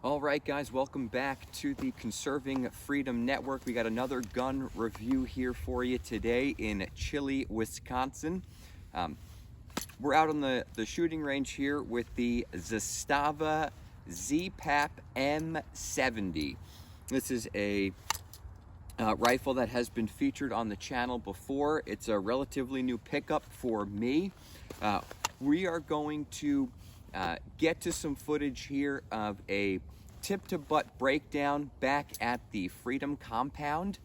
All right, guys, welcome back to the Conserving Freedom Network. We got another gun review here for you today in Chile, Wisconsin. We're out on the shooting range here with the Zastava ZPAP M70. This is a rifle that has been featured on the channel before. It's a relatively new pickup for me. We are going to get to some footage here of a tip-to-butt breakdown back at the Freedom compound,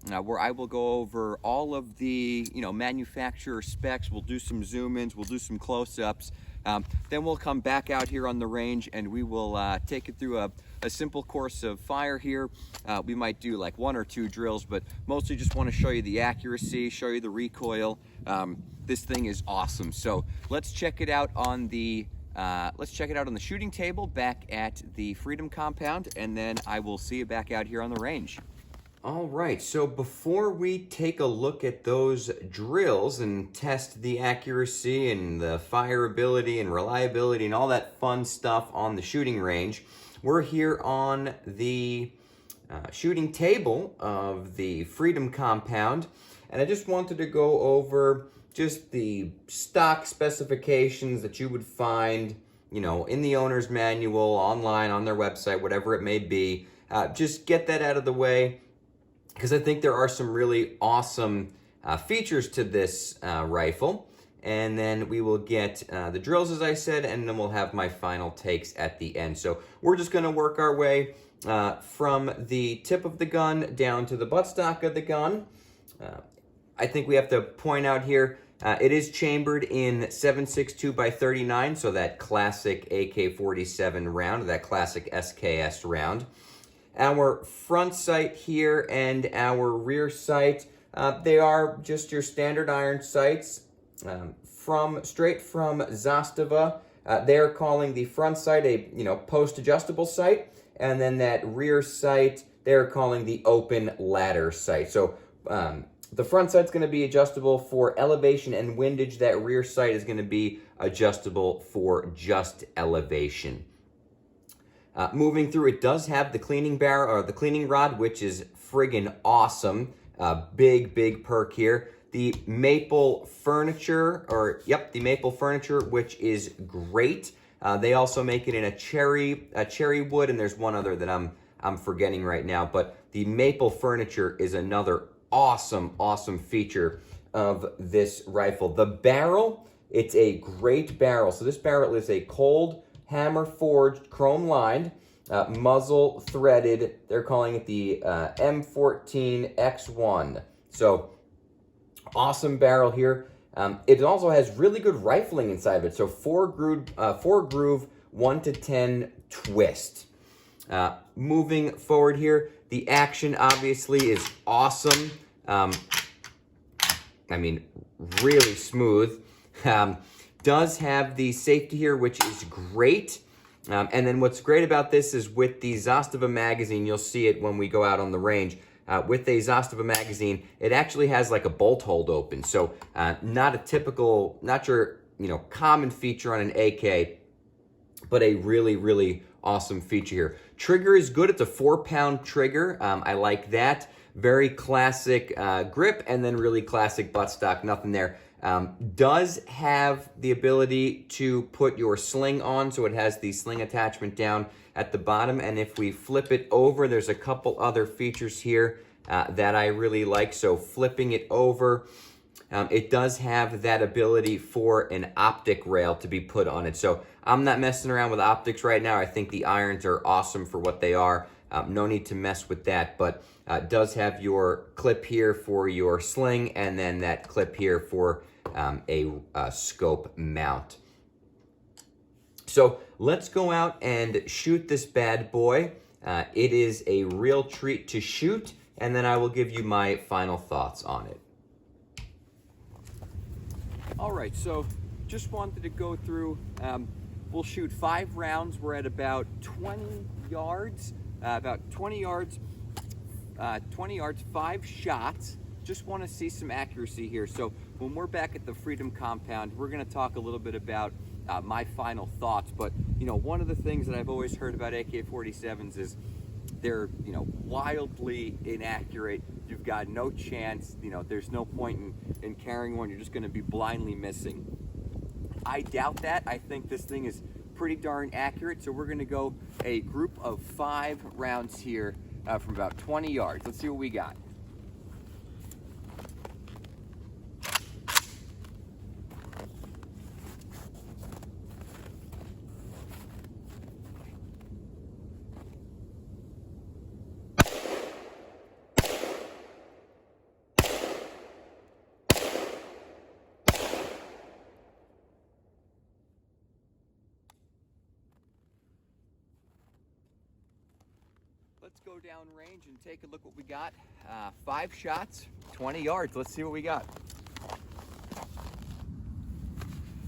where I will go over all of the manufacturer specs. We'll do some zoom-ins, we'll do some close-ups. Then we'll come back out here on the range and we will take it through a simple course of fire here. We might do like 1 or 2 drills, but mostly just want to show you the accuracy, show you the recoil. This thing is awesome. So let's check it out on the shooting table back at the Freedom compound, and then I will see you back out here on the range. All right, so before we take a look at those drills and test the accuracy and the fireability and reliability and all that fun stuff on the shooting range, we're here on the shooting table of the Freedom compound, and I just wanted to go over just the stock specifications that you would find, in the owner's manual, online, on their website, whatever it may be. Just get that out of the way, because I think there are some really awesome features to this rifle. And then we will get the drills, as I said, and then we'll have my final takes at the end. So we're just gonna work our way from the tip of the gun down to the buttstock of the gun. I think we have to point out here, it is chambered in 7.62 by 39, so that classic AK-47 round, that classic SKS round. Our front sight here and our rear sight, they are just your standard iron sights, straight from Zastava. They're calling the front sight a post-adjustable sight, and then that rear sight they're calling the open ladder sight. So the front sight's going to be adjustable for elevation and windage. That rear sight is going to be adjustable for just elevation. Moving through, it does have the cleaning barrel, or the cleaning rod, which is friggin' awesome. Big perk here. The maple furniture, which is great. They also make it in a cherry wood, and there's one other that I'm forgetting right now. But the maple furniture is another awesome feature of this rifle. The barrel, it's a great barrel. So this barrel is a cold hammer forged, chrome lined, muzzle threaded. They're calling it the M14X1. So awesome barrel here. It also has really good rifling inside of it. So four groove 1 to 10 twist. Moving forward here, the action obviously is awesome. Really smooth. Does have the safety here, which is great. And then what's great about this is with the Zastava magazine, you'll see it when we go out on the range. With a Zastava magazine, it actually has like a bolt hold open. So not a typical, not your common feature on an AK, but a really awesome feature here. Trigger is good. It's a 4-pound trigger. I like that. Very classic grip, and then really classic buttstock. Nothing there. Does have the ability to put your sling on, so it has the sling attachment down at the bottom, and if we flip it over, there's a couple other features here that I really like. So flipping it over, it does have that ability for an optic rail to be put on it. So I'm not messing around with optics right now. I think the irons are awesome for what they are. No need to mess with that, but does have your clip here for your sling, and then that clip here for a scope mount. So let's go out and shoot this bad boy. It is a real treat to shoot, and then I will give you my final thoughts on it. All right, so just wanted to go through, we'll shoot 5 rounds. We're at about 20 yards, 5 shots. Just want to see some accuracy here. So when we're back at the Freedom compound, we're going to talk a little bit about my final thoughts. But, you know, one of the things that I've always heard about AK-47s is they're, you know, wildly inaccurate. You've got no chance, you know, there's no point in carrying one. You're just going to be blindly missing. I doubt that. I think this thing is pretty darn accurate. So we're going to go a group of 5 rounds here from about 20 yards. Let's see what we got. Let's go down range and take a look what we got. 5 shots, 20 yards. Let's see what we got.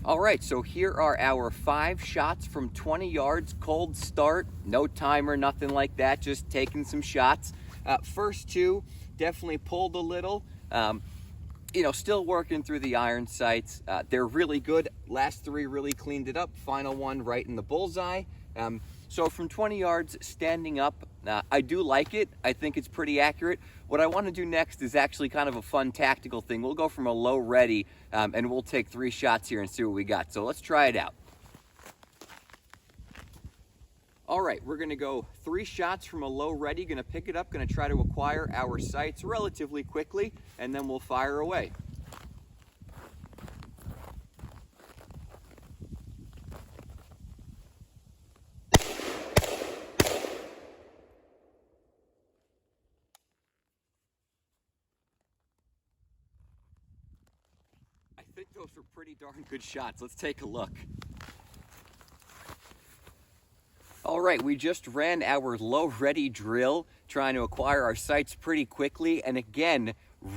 All right, so here are our 5 shots from 20 yards, cold start, no timer, nothing like that, just taking some shots. First 2 definitely pulled a little. You know, still working through the iron sights. They're really good. Last 3 really cleaned it up. Final one right in the bullseye. So from 20 yards, standing up, I do like it. I think it's pretty accurate. What I want to do next is actually kind of a fun tactical thing. We'll go from a low ready, and we'll take 3 shots here and see what we got. So let's try it out. All right, we're going to go 3 shots from a low ready. Going to pick it up, going to try to acquire our sights relatively quickly, and then we'll fire away. I think those were pretty darn good shots. Let's take a look. All right, we just ran our low ready drill, trying to acquire our sights pretty quickly, and again,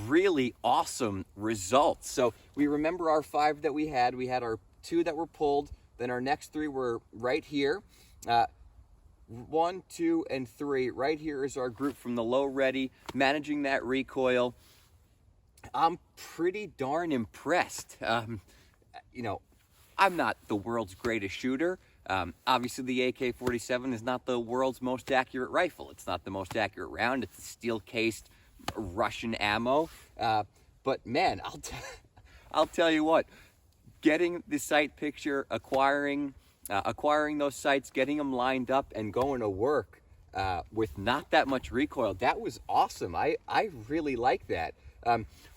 really awesome results. So we remember our 5 that we had. We had our 2 that were pulled, then our next 3 were right here. 1, 2, and 3. Right here is our group from the low ready, managing that recoil. I'm pretty darn impressed. You know, I'm not the world's greatest shooter. Obviously, the AK-47 is not the world's most accurate rifle. It's not the most accurate round. It's a steel-cased Russian ammo. But man, I'll tell you what, getting the sight picture, acquiring those sights, getting them lined up, and going to work with not that much recoil, that was awesome. I really like that.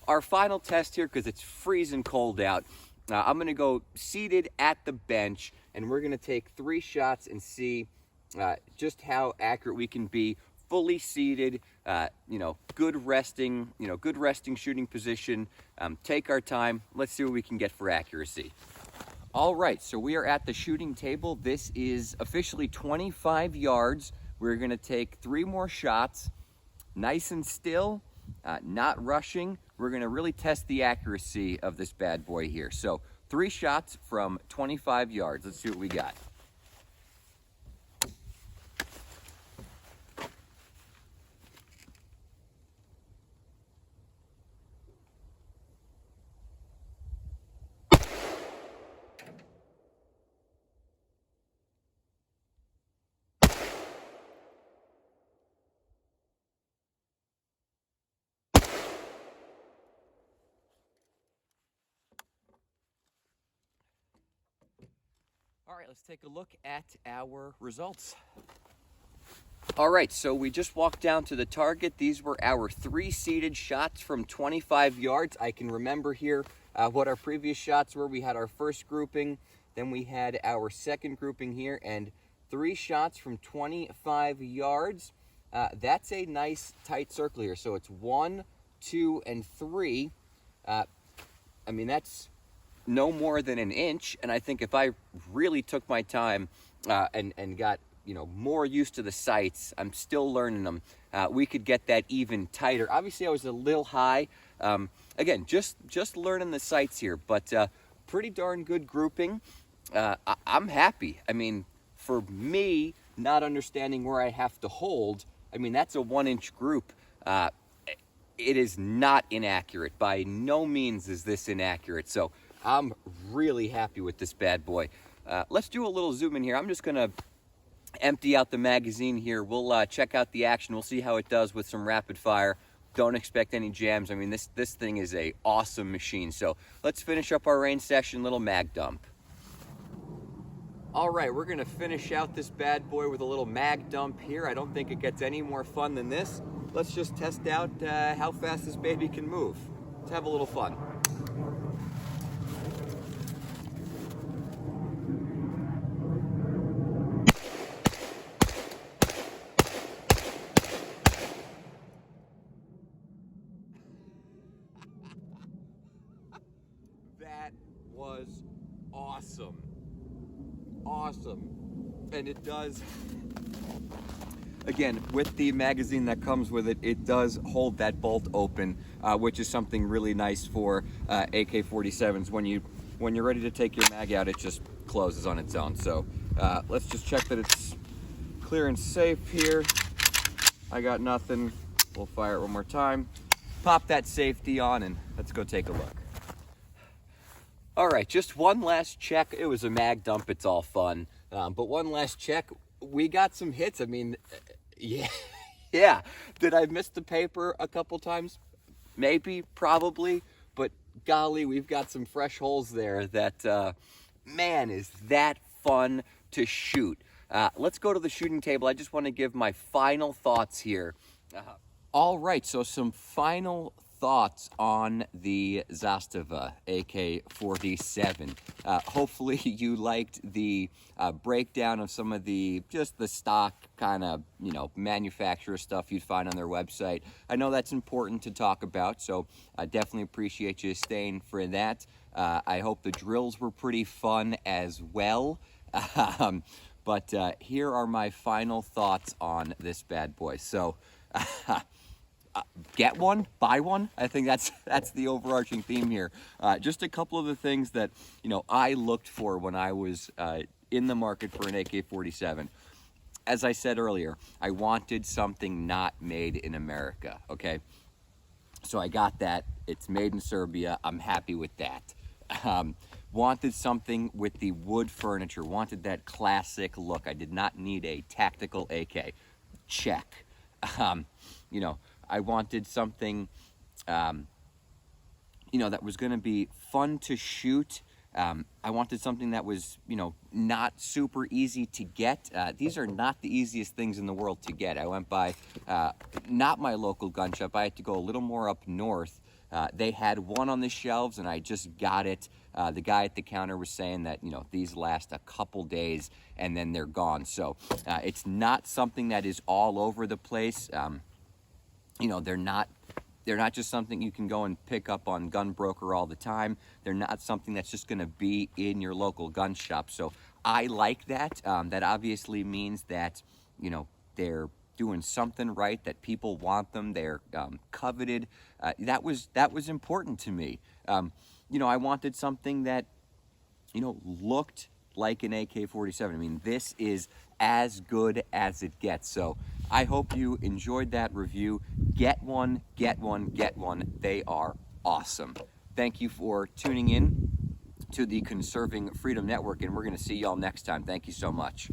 Our final test here, because it's freezing cold out, I'm going to go seated at the bench, and we're going to take 3 shots and see just how accurate we can be. Fully seated, you know, good resting shooting position. Take our time. Let's see what we can get for accuracy. All right, so we are at the shooting table. This is officially 25 yards. We're going to take 3 more shots, nice and still, not rushing. We're going to really test the accuracy of this bad boy here. So 3 shots from 25 yards. Let's see what we got. All right, let's take a look at our results. All right, so we just walked down to the target. These were our 3 seated shots from 25 yards. I can remember here what our previous shots were. We had our first grouping, then we had our second grouping here, and 3 shots from 25 yards. That's a nice tight circle here. So it's 1, 2, and 3. I mean, that's no more than an inch, and I think if I really took my time and got, you know, more used to the sights, I'm still learning them, we could get that even tighter. Obviously I was a little high, again, just learning the sights here, but pretty darn good grouping. I'm happy. I mean, for me, not understanding where I have to hold, I mean, that's a 1-inch group. it is not inaccurate. By no means is this inaccurate. So I'm really happy with this bad boy. Let's do a little zoom in here. I'm just gonna empty out the magazine here. We'll check out the action. We'll see how it does with some rapid fire. Don't expect any jams. I mean, this thing is a awesome machine. So let's finish up our range session, little mag dump. All right, we're gonna finish out this bad boy with a little mag dump here. I don't think it gets any more fun than this. Let's just test out how fast this baby can move. Let's have a little fun. That was awesome. Awesome. And it does, again, with the magazine that comes with it, it does hold that bolt open, which is something really nice for AK-47s. When you're ready to take your mag out, it just closes on its own. So let's just check that it's clear and safe here. I got nothing. We'll fire it one more time. Pop that safety on and let's go take a look. All right, just one last check. It was a mag dump, it's all fun. But one last check, we got some hits. I mean, yeah. Did I miss the paper a couple times? Maybe, probably, but golly, we've got some fresh holes there that, man, is that fun to shoot. Let's go to the shooting table. I just want to give my final thoughts here. All right, so some final thoughts on the Zastava AK-47. Hopefully you liked the breakdown of some of just the stock kind of, manufacturer stuff you'd find on their website. I know that's important to talk about, so I definitely appreciate you staying for that. I hope the drills were pretty fun as well. But here are my final thoughts on this bad boy. So, get one, buy one. I think that's the overarching theme here. Just a couple of the things that I looked for when I was in the market for an AK-47. As I said earlier, I wanted something not made in America. Okay, so I got that. It's made in Serbia. I'm happy with that. Wanted something with the wood furniture. Wanted that classic look. I did not need a tactical AK. Check. I wanted something, that was going to be fun to shoot. I wanted something that was, not super easy to get. These are not the easiest things in the world to get. I went by, not my local gun shop. I had to go a little more up north. They had one on the shelves, and I just got it. The guy at the counter was saying that, these last a couple days, and then they're gone. So it's not something that is all over the place. They're not just something you can go and pick up on Gun Broker all the time. They're not something that's just going to be in your local gun shop. So I like that. That obviously means that, they're doing something right, that people want them, they're coveted. That was important to me. I wanted something that, looked like an AK-47. I mean, this is as good as it gets. So I hope you enjoyed that review. Get one, get one, get one. They are awesome. Thank you for tuning in to the Conserving Freedom Network, and we're going to see y'all next time. Thank you so much.